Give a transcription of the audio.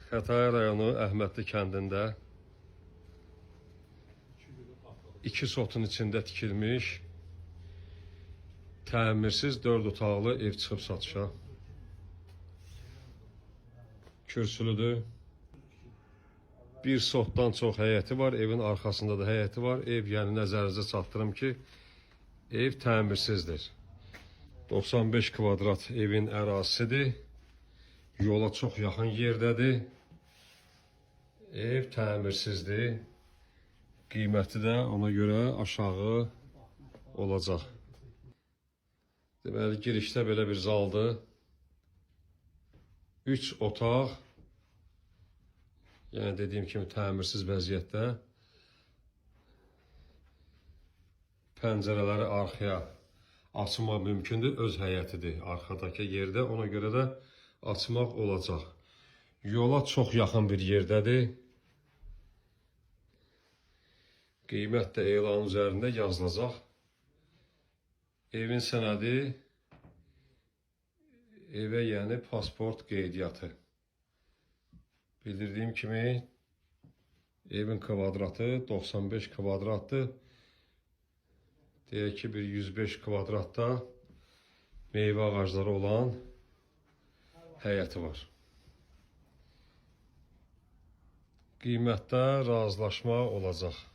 Xətai rayonu Əhmədli kəndində 2 sotun içində tikilmiş təmirsiz 4 otaqlı ev çıxıb satışa. Kürsülüdür. Bir sotdan çox həyəti var, evin arxasında da həyəti var. Ev, yəni nəzərinizə çatdırım ki, ev təmirsizdir. 95 kvadrat evin ərazisidir. Yola çox yaxın yerdədir. Ev təmirsizdir. Qiyməti də ona görə aşağı olacaq. Deməli, girişdə belə bir zaldır. 3 otaq. Yəni, dediyim kimi təmirsiz vəziyyətdə. Pəncərələri arxaya açmaq mümkündür. Öz həyətidir arxadakı yerdə. Ona görə də açmaq olacaq. Yola çox yaxın bir yerdədir. Qiymət də elan üzərində yazılacaq. Evin sənədi evə, yəni pasport qeydiyyatı. Bildirdiyim kimi evin kvadratı 95 kvadratdır. Deyək ki, bir 105 kvadratda meyvə ağacları olan həyəti var. Qiymətdə razılaşma olacaq.